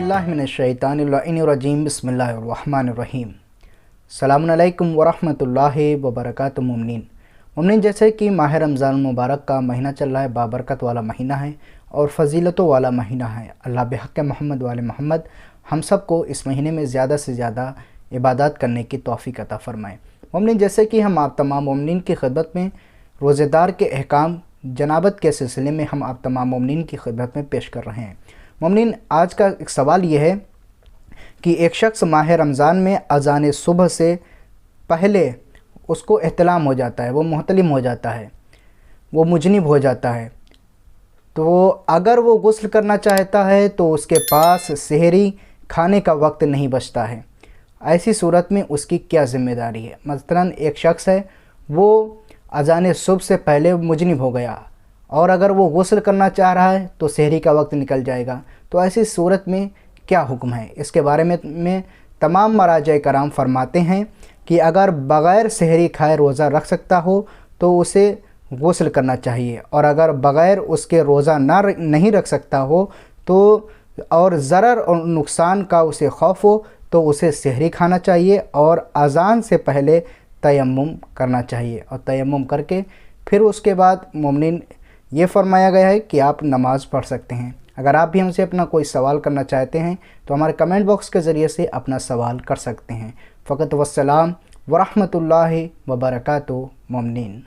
बिस्मिल्लाहिमिनश्शैतानिर्रजीम बिस्मिल्लाहिर्रहमानिर्रहीम। अस्सलामु अलैकुम वरहमतुल्लाहि वबरकातुहू। मुमिनीन, जैसे कि माह रमज़ान मुबारक का महीना चल रहा है, बाबरकत वाला महीना है और फ़जीलतों वाला महीना है। अल्लाह बिहक़ मोहम्मद वाले मोहम्मद हम सब को इस महीने में ज़्यादा से ज़्यादा इबादत करने की तौफ़ीक़ अता फ़रमाए। मुमिनीन, जैसे कि हम आप तमाम मुमिनीन की खिदमत में रोज़ेदार के अहकाम जनाबत के सिलसिले में हम आप तमाम मुमिनीन की खिदमत में पेश कर रहे हैं। मुमिनीन, आज का एक सवाल ये है कि एक शख्स माह रमज़ान में अज़ान सुबह से पहले उसको एहतलाम हो जाता है, वो मुहतलिम हो जाता है, वो मुजनिब हो जाता है, तो अगर वो गुस्ल करना चाहता है तो उसके पास सहरी खाने का वक्त नहीं बचता है। ऐसी सूरत में उसकी क्या ज़िम्मेदारी है? मसलन एक शख्स है, वो अज़ान सुबह से पहले मुजनिब हो गया और अगर वो गुस्ल करना चाह रहा है तो सहरी का वक्त निकल जाएगा, तो ऐसी सूरत में क्या हुक्म है? इसके बारे में तमाम मराजा कराम फरमाते हैं कि अगर बग़ैर सहरी खाए रोज़ा रख सकता हो तो उसे गुस्ल करना चाहिए, और अगर बग़ैर उसके रोज़ा नहीं रख सकता हो तो और ज़रर और नुकसान का उसे खौफ हो तो उसे सहरी खाना चाहिए और अज़ान से पहले तयम्मुम करना चाहिए, और तयम्मुम करके फिर उसके बाद मुमिनीन ये फरमाया गया है कि आप नमाज़ पढ़ सकते हैं। अगर आप भी हमसे अपना कोई सवाल करना चाहते हैं तो हमारे कमेंट बॉक्स के ज़रिए से अपना सवाल कर सकते हैं। फ़क़त वस्सलाम वरहमतुल्लाहि वबरकातुहू मुमिनीन।